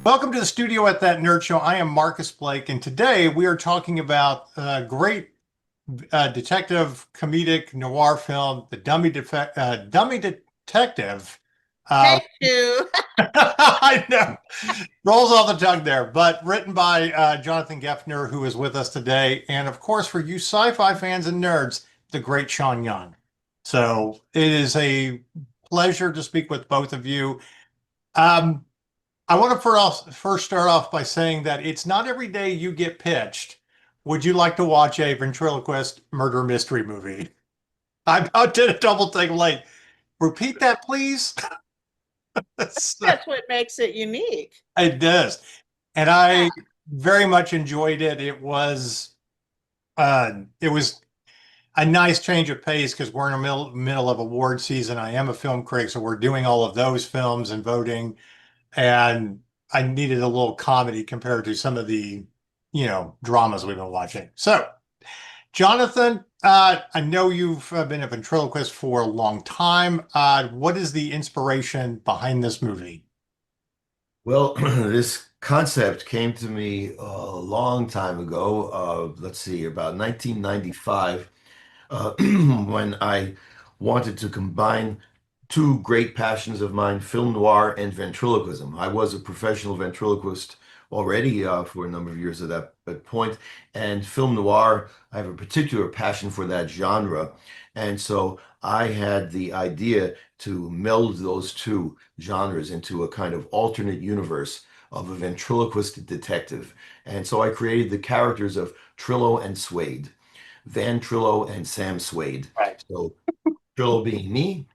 Welcome to the studio at That Nerd Show. I am Marcus Blake, and today we are talking about a great detective comedic noir film, The Dummy Detective. Uh, Take two. I know, rolls off the tongue there, but written by Jonathan Geffner, who is with us today, and of course, for you sci-fi fans and nerds, the great Sean Young. So it is a pleasure to speak with both of you. Um, I want to first start off by saying that it's not every day you get pitched. Would you like to watch a ventriloquist murder mystery movie? I about did a double take like, repeat that, please. That's what makes it unique. It does. And Yeah. I very much enjoyed it. It was a nice change of pace because we're in the middle of award season. I am a film critic, so we're doing all of those films and voting. And I needed a little comedy compared to some of the, dramas we've been watching. So, Jonathan, I know you've been a ventriloquist for a long time. What is the inspiration behind this movie? Well, this concept came to me a long time ago. Let's see, about 1995, when I wanted to combine two great passions of mine, film noir and ventriloquism. I was a professional ventriloquist already for a number of years at that point, and film noir, I have a particular passion for that genre. And so I had the idea to meld those two genres into a kind of alternate universe of a ventriloquist detective. And so I created the characters of Trillo and Suede, Van Trillo and Sam Suede. Right. So Trillo being me,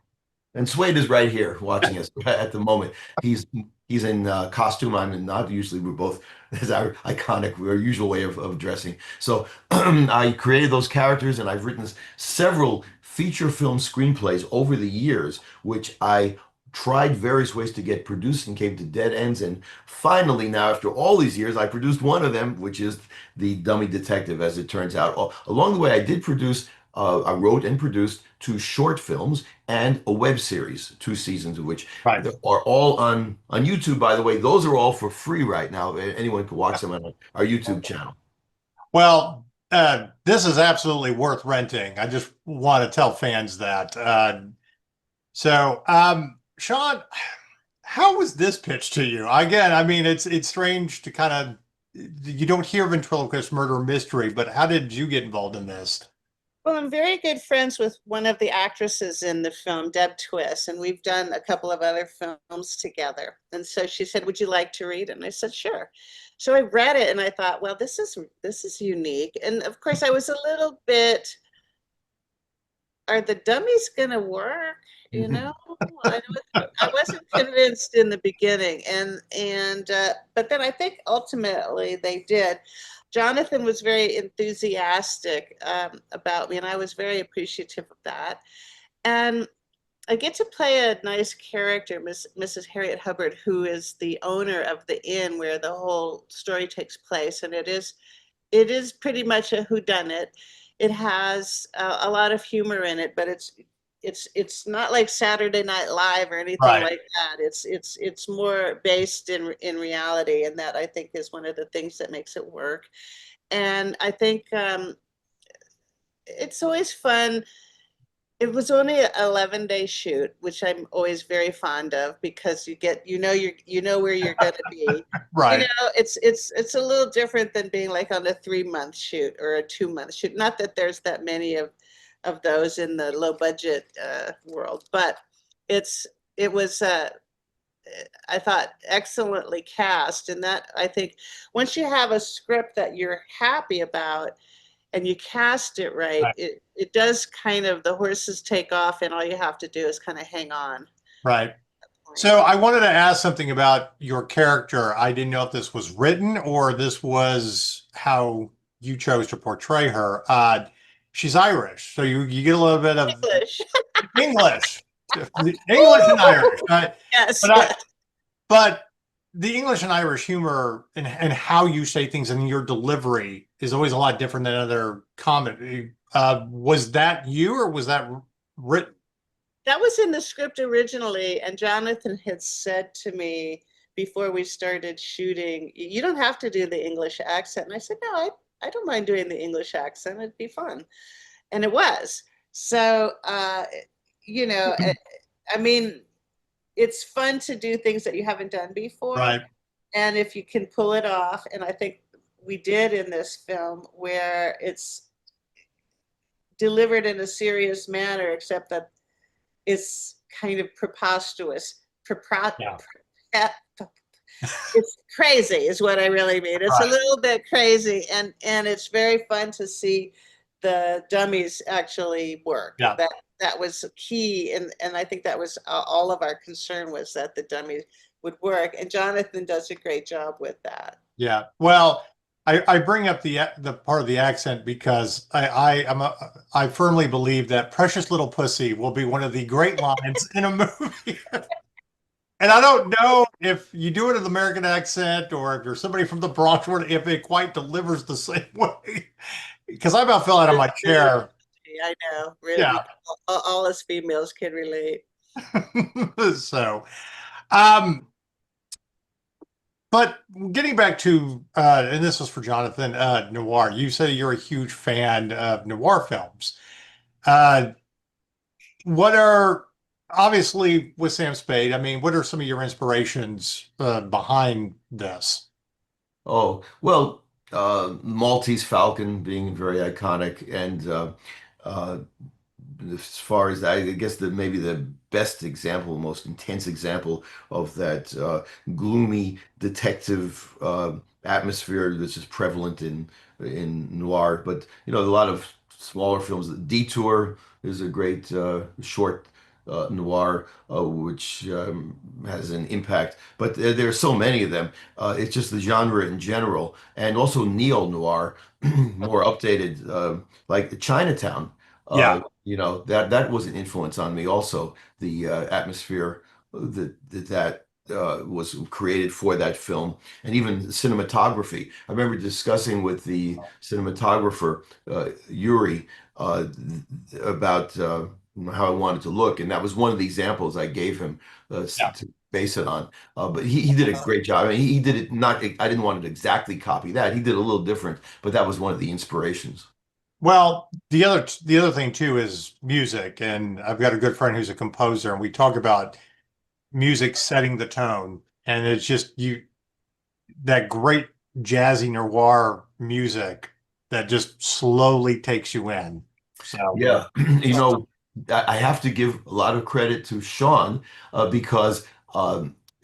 and Suede is right here watching us at the moment. He's in costume. I'm in not usually. We're both as our iconic, our usual way of dressing. So I created those characters, and I've written several feature film screenplays over the years, which I tried various ways to get produced and came to dead ends. And finally, now after all these years, I produced one of them, which is The Dummy Detective, as it turns out. Along the way, I did produce. I wrote and produced two short films and a web series, two seasons of which Right. are all on YouTube. By the way, those are all for free right now. Anyone can watch them on our YouTube channel. Well, this is absolutely worth renting. I just want to tell fans that. Sean, how was this pitched to you? Again, I mean, it's strange to kind of you don't hear ventriloquist murder mystery, but how did you get involved in this? Well, I'm very good friends with one of the actresses in the film, Deb Twist, and we've done a couple of other films together. And so she said, "Would you like to read it?" And I said, "Sure." So I read it and I thought, well, this is unique. And of course, I was a little bit, are the dummies gonna work? You know, I wasn't convinced in the beginning, and but then I think ultimately they did. Jonathan was very enthusiastic about me, and I was very appreciative of that. And I get to play a nice character, Mrs. Harriet Hubbard, who is the owner of the inn where the whole story takes place, and it is pretty much a whodunit. It has a lot of humor in it, but it's not like Saturday Night Live or anything Right. like that. It's more based in reality, and that I think is one of the things that makes it work. And I think it's always fun. It was only an 11-day shoot, which I'm always very fond of because you know where you're going to be. You Right. know, it's a little different than being like on a 3-month shoot or a 2-month shoot. Not that there's that many of those in the low budget world, but it's it was I thought excellently cast, and that I think once you have a script that you're happy about and you cast it right, Right. it does kind of, the horses take off, and all you have to do is kind of hang on. Right. So I wanted to ask something about your character. I didn't know if this was written or this was how you chose to portray her. She's Irish, so you get a little bit of English. English, English and Irish, right? Yes, But I, yes. but the English and Irish humor and how you say things and your delivery is always a lot different than other comedy. Was that you or was that written? That was in the script originally, and Jonathan had said to me before we started shooting, you don't have to do the English accent. And I said, no, I don't mind doing the English accent. It'd be fun. And it was. So, you know, I mean, it's fun to do things that you haven't done before. Right. And if you can pull it off, and I think we did in this film, where it's delivered in a serious manner, except that it's kind of preposterous. Yeah. It's crazy is what I really mean. It's a Right. little bit crazy, and it's very fun to see the dummies actually work. Yeah. That was key, and I think that was all of our concern, was that the dummies would work, and Jonathan does a great job with that. Yeah. Well, I bring up the part of the accent because I firmly believe that "Precious Little Pussy" will be one of the great lines in a movie. And I don't know if you do it in the American accent or if you're somebody from the Bronx, or if it quite delivers the same way. Because I about fell out of my chair. I know, really, Yeah. all us females can relate. So, um, but getting back to, and this was for Jonathan, noir. You say you're a huge fan of noir films. Uh, what are, obviously with Sam Spade, I mean, what are some of your inspirations behind this? Oh, well, Maltese Falcon being very iconic, and uh, as far as I guess the maybe the best example, most intense example of that gloomy detective atmosphere that's just prevalent in noir. But a lot of smaller films. Detour is a great short noir, which has an impact. But there are so many of them. It's just the genre in general, and also neo noir, more updated, like Chinatown. Yeah. That was an influence on me also. The atmosphere that was created for that film, and even cinematography. I remember discussing with the cinematographer Yuri about how I wanted to look, and that was one of the examples I gave him Yeah. to base it on. But he did a great job. I mean, he did it not. I didn't want to exactly copy that. He did a little different, but that was one of the inspirations. Well, the other thing too is music, and I've got a good friend who's a composer, and we talk about music setting the tone, and it's just that great jazzy noir music that just slowly takes you in. So, Yeah, I have to give a lot of credit to Sean because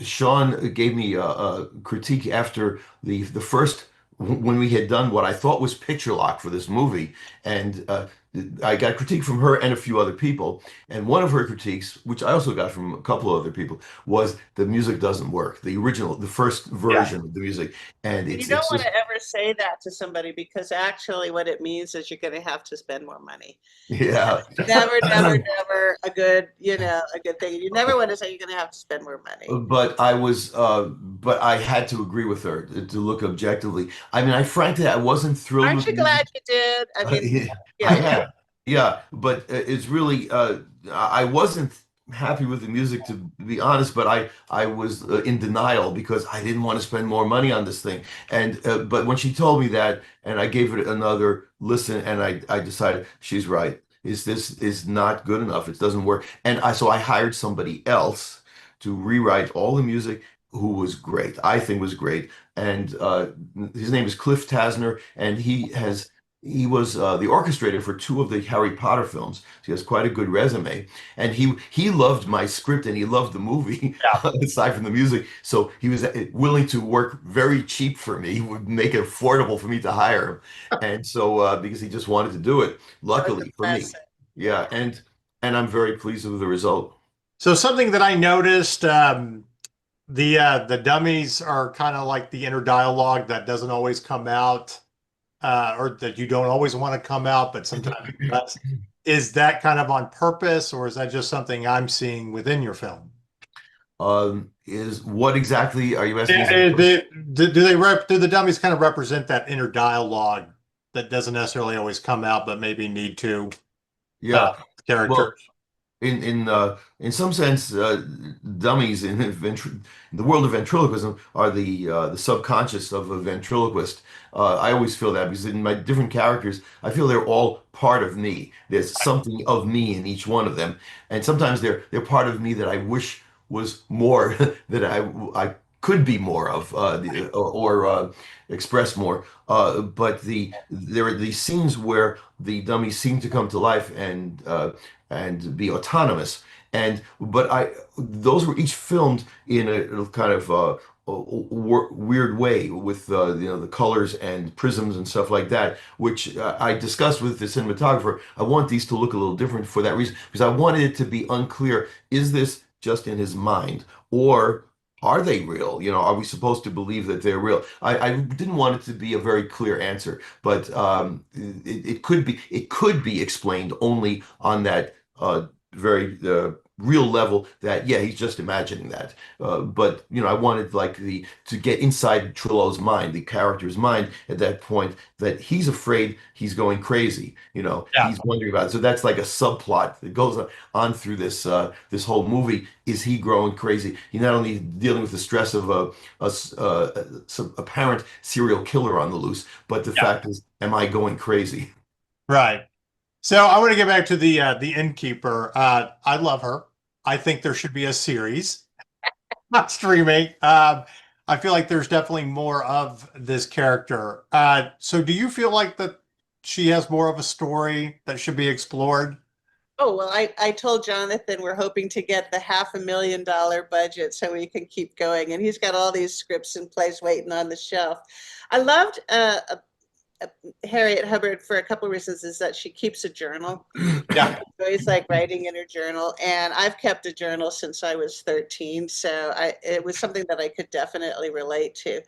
Sean gave me a critique after the first when we had done what I thought was picture lock for this movie, and I got critique from her and a few other people. And one of her critiques, which I also got from a couple of other people, was the music doesn't work. The original, the first yeah. version of the music, and You it's don't it's want just to ever say that to somebody, because actually what it means is you're going to have to spend more money. yeah. Never, never, never a good, a good thing. You never want to say you're going to have to spend more money. But I had to agree with her to look objectively. I mean, I frankly, I wasn't thrilled Aren't with you the music. glad you did? I mean, Yeah, I yeah. am. Yeah, but it's really, I wasn't happy with the music to be honest, but I was in denial because I didn't want to spend more money on this thing. And but when she told me that, and I gave it another listen, and I decided she's right. This is not good enough. It doesn't work. And I hired somebody else to rewrite all the music, who was great. I think was great. And his name is Cliff Tasner, and he was the orchestrator for two of the Harry Potter films. So he has quite a good resume, and he loved my script and he loved the movie Yeah. aside from the music. So he was willing to work very cheap for me. He would make it affordable for me to hire him, and so because he just wanted to do it. That was Luckily for me, impressive. yeah, and I'm very pleased with the result. So something that I noticed, the dummies are kind of like the inner dialogue that doesn't always come out, or that you don't always want to come out, but sometimes it does. Is that kind of on purpose, or is that just something I'm seeing within your film? Is what exactly are you asking? Is Eh, do the dummies kind of represent that inner dialogue that doesn't necessarily always come out, but maybe need to, yeah. Well, characters? In some sense, dummies in the world of ventriloquism are the subconscious of a ventriloquist. I always feel that because in my different characters, I feel they're all part of me. There's something of me in each one of them, and sometimes they're part of me that I wish was more that I could be more of or express more. But there are these scenes where the dummies seem to come to life and be autonomous. And but I those were each filmed in a kind of weird way with the colors and prisms and stuff like that, which I discussed with the cinematographer. I want these to look a little different for that reason because I wanted it to be unclear. Is this just in his mind, or are they real? Are we supposed to believe that they're real? I didn't want it to be a very clear answer, but it could be explained only on that very real level that yeah, he's just imagining that. But I wanted like the to get inside Trillo's mind, the character's mind at that point, that he's afraid he's going crazy. Yeah. He's wondering about it. So that's like a subplot that goes on through this whole movie. Is he growing crazy? He's not only dealing with the stress of some apparent serial killer on the loose, but the Yeah. fact is, am I going crazy? Right. So I want to get back to the innkeeper. I love her. I think there should be a series, not streaming. I feel like there's definitely more of this character. So do you feel like that she has more of a story that should be explored? Oh, well, I told Jonathan we're hoping to get the $500,000 budget so we can keep going. And he's got all these scripts in place waiting on the shelf. I loved Harriet Hubbard for a couple of reasons is that she keeps a journal. Yeah. Always like writing in her journal, and I've kept a journal since I was 13, so it was something that I could definitely relate to.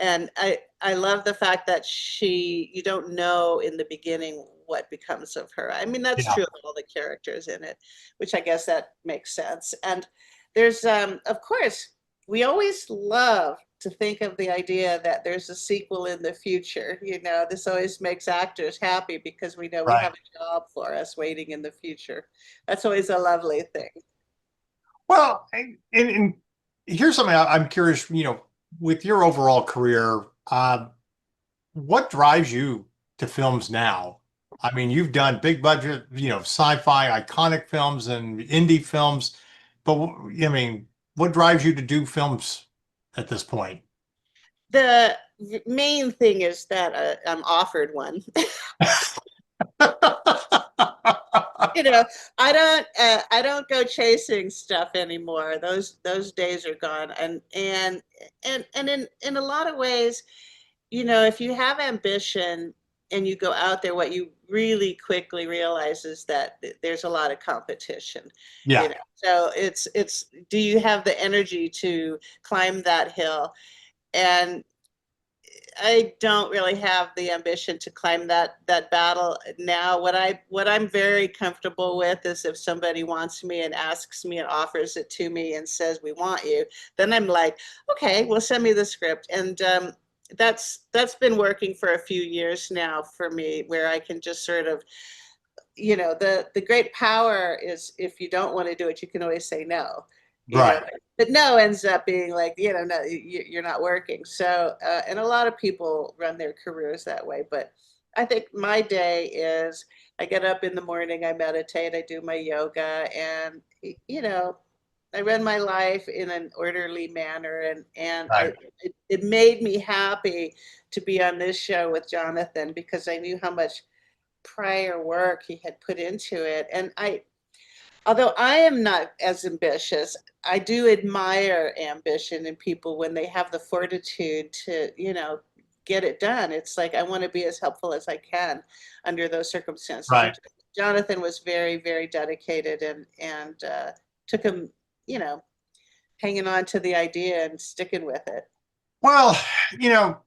And I love the fact that you don't know in the beginning what becomes of her. I mean, that's Yeah. true of all the characters in it, which I guess that makes sense. And there's of course, we always love to think of the idea that there's a sequel in the future. This always makes actors happy because we know we Right. have a job for us waiting in the future. That's always a lovely thing. Well, and here's something I'm curious, with your overall career, what drives you to films now? I mean, you've done big budget, sci-fi, iconic films and indie films, but I mean, what drives you to do films at this point? The main thing is that I'm offered one. you know, I don't go chasing stuff anymore. Those days are gone. And in a lot of ways, if you have ambition and you go out there, what you really quickly realize is that there's a lot of competition. Yeah, So it's do you have the energy to climb that hill? And I don't really have the ambition to climb that battle now. What I'm very comfortable with is if somebody wants me and asks me and offers it to me and says we want you, then I'm like, okay, well send me the script. And that's been working for a few years now for me, where I can just sort of, the great power is if you don't want to do it, you can always say no. You know, right. but no ends up being like, no, you're not working. So, and a lot of people run their careers that way. But I think my day is I get up in the morning, I meditate, I do my yoga, and I run my life in an orderly manner. And Right. it made me happy to be on this show with Jonathan because I knew how much prior work he had put into it. And although I am not as ambitious, I do admire ambition in people when they have the fortitude to, get it done. It's like I want to be as helpful as I can under those circumstances. And Right. Jonathan was very, very dedicated and took him, you know, hanging on to the idea and sticking with it. Well, you know,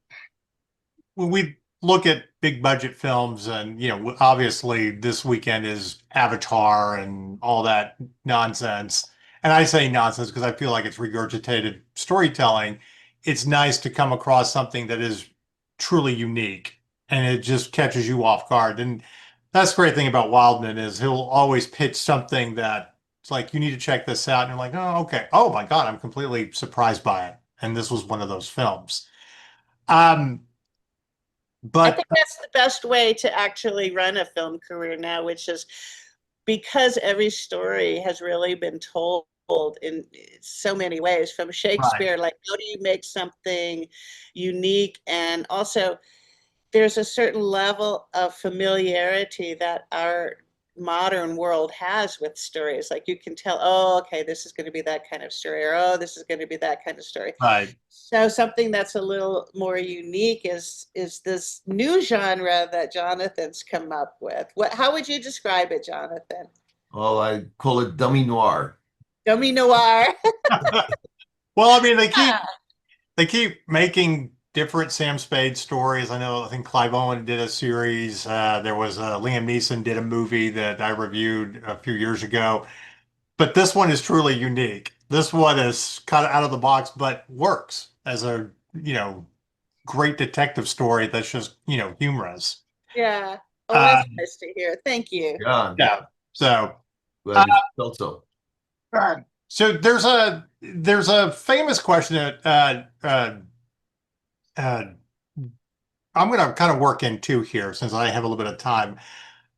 when we look at big budget films and, obviously this weekend is Avatar and all that nonsense. And I say nonsense because I feel like it's regurgitated storytelling. It's nice to come across something that is truly unique and it just catches you off guard. And that's the great thing about Wildman is he'll always pitch something that It's like, you need to check this out. And you're like, oh, okay. Oh my God, I'm completely surprised by it. And this was one of those films. Um, I but think that's the best way to actually run a film career now, which is because every story has really been told in so many ways from right, Shakespeare. Like, how do you make something unique? And also, there's a certain level of familiarity that our modern world has with stories. Like, you can tell, oh, okay, this is going to be that kind of story, or oh, this is going to be that kind of story. right. So something that's a little more unique is this new genre that Jonathan's come up with. How would you describe it, Jonathan? Oh, I call it dummy noir. Dummy noir. Well, I mean, they keep making different Sam Spade stories. I think Clive Owen did a series. There was Liam Neeson did a movie that I reviewed a few years ago. But this one is truly unique. This one is kind of out of the box, but works as a, great detective story that's just, humorous. Yeah. Oh, that's Um, nice to hear. Thank you. Yeah, yeah. So, uh, glad you felt so. so there's a famous question that uh, I'm going to kind of work into here since I have a little bit of time.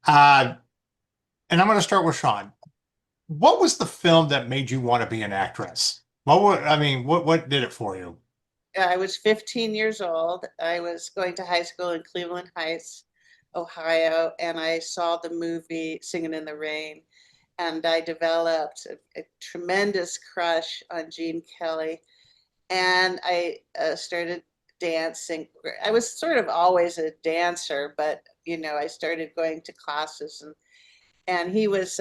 Uh, and I'm going to start with Sean. What was the film that made you want to be an actress? What did it for you? I was 15 years old. I was going to high school in Cleveland Heights, Ohio, and I saw the movie Singing in the Rain. And I developed a tremendous crush on Gene Kelly. And I started dancing. I was sort of always a dancer, but I started going to classes, and he was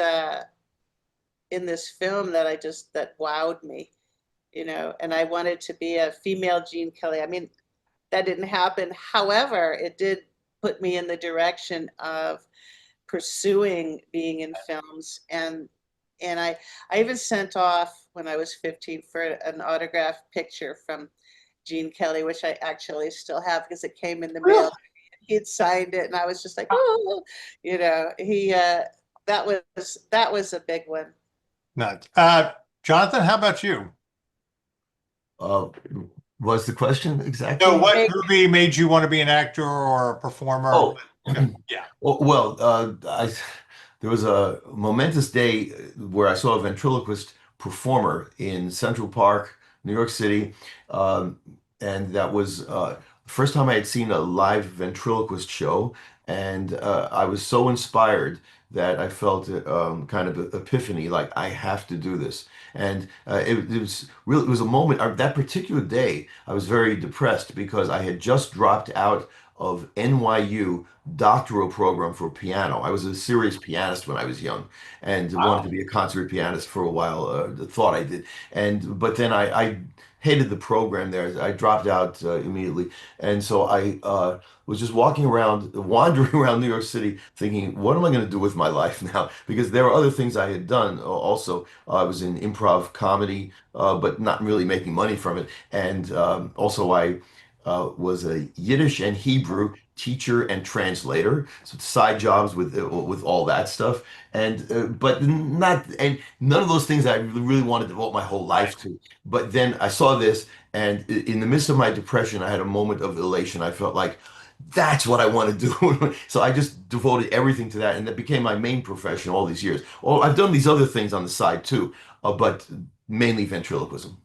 in this film that wowed me, and I wanted to be a female Gene Kelly. I mean, that didn't happen. However, it did put me in the direction of pursuing being in films, and I even sent off when I was 15 for an autographed picture from Gene Kelly, which I actually still have because it came in the Really? mail. He had signed it, and I was just like, oh, he that was a big one. No. Jonathan, how about you? Uh, was the question So exactly? what movie made you want to be an actor or a performer? Oh, Okay. Yeah. well, there was a momentous day where I saw a ventriloquist performer in Central Park, New York City, um, and that was the first time I had seen a live ventriloquist show, and I was so inspired that I felt kind of an epiphany, like I have to do this. And it was really, it was a moment. That particular day, I was very depressed because I had just dropped out of NYU doctoral program for piano. I was a serious pianist when I was young and wanted to Wow. be a concert pianist for a while. Thought I did, and but then I hated the program there. I dropped out immediately, and so I was just walking around, wandering around New York City, thinking, what am I going to do with my life now? Because there were other things I had done. Also, I was in improv comedy, but not really making money from it, and also I was a Yiddish and Hebrew teacher and translator, so side jobs with all that stuff, and but not and none of those things I really wanted to devote my whole Right. life to. But then I saw this, and in the midst of my depression, I had a moment of elation. I felt like that's what I want to do. So I just devoted everything to that, and that became my main profession all these years. Oh, I've done these other things on the side too, but mainly ventriloquism.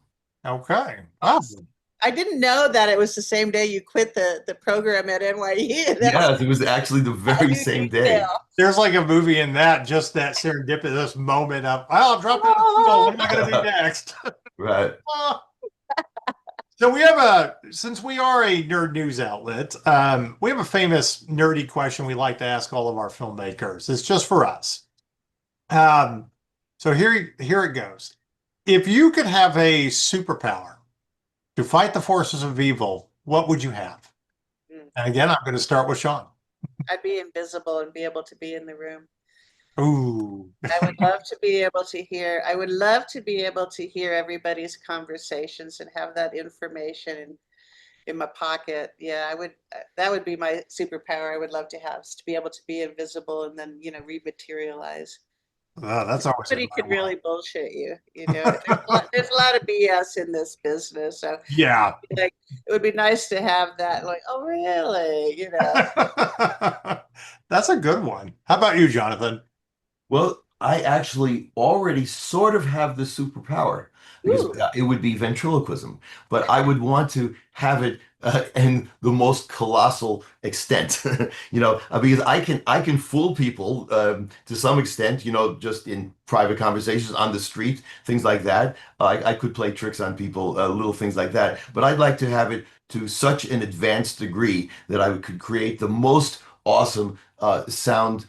Okay. Oh, Awesome. I didn't know that it was the same day you quit the program at NYU. That's Yes, it was actually the a very new same day. detail. there's like a movie in that, just that serendipitous moment of, oh, I've dropped out of school. What am I going to do next? Right. So since we are a nerd news outlet, we have a famous nerdy question we like to ask all of our filmmakers. It's just for us. Um, so here it goes. If you could have a superpower to fight the forces of evil, what would you have? Mm. And again, I'm going to start with Sean. I'd be invisible and be able to be in the room. Ooh, I would love to be able to hear everybody's conversations and have that information in my pocket. Yeah, that would be my superpower I would love to have, is to be able to be invisible and then, rematerialize. That's always a Somebody good could one. really bullshit you, you know. There's a lot of BS in this business. So Yeah. like it would be nice to have that, like, oh really? You know. That's a good one. How about you, Jonathan? Well, I actually already sort of have the superpower because Ooh. it would be ventriloquism, but I would want to have it in the most colossal extent, because I can fool people to some extent, just in private conversations on the street, things like that. I could play tricks on people, little things like that, but I'd like to have it to such an advanced degree that I could create the most awesome sound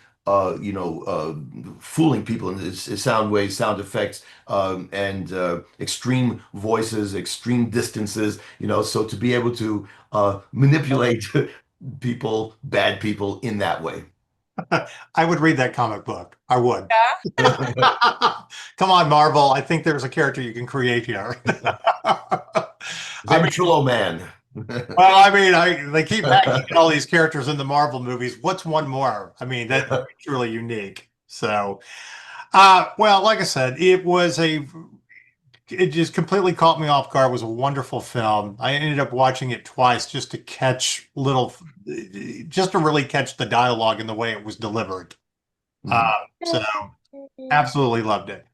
fooling people in sound waves, sound effects, and extreme voices, extreme distances, so to be able to manipulate people, bad people in that way. I would read that comic book. I would. Yeah. Come on, Marvel. I think there's a character you can create here. I mean, Ventrilo Man. they keep making all these characters in the Marvel movies. What's one more? I mean, that would be truly unique. So, well, like I said, it just completely caught me off guard. It was a wonderful film. I ended up watching it twice just to really catch the dialogue and the way it was delivered. Mhm. So absolutely loved it.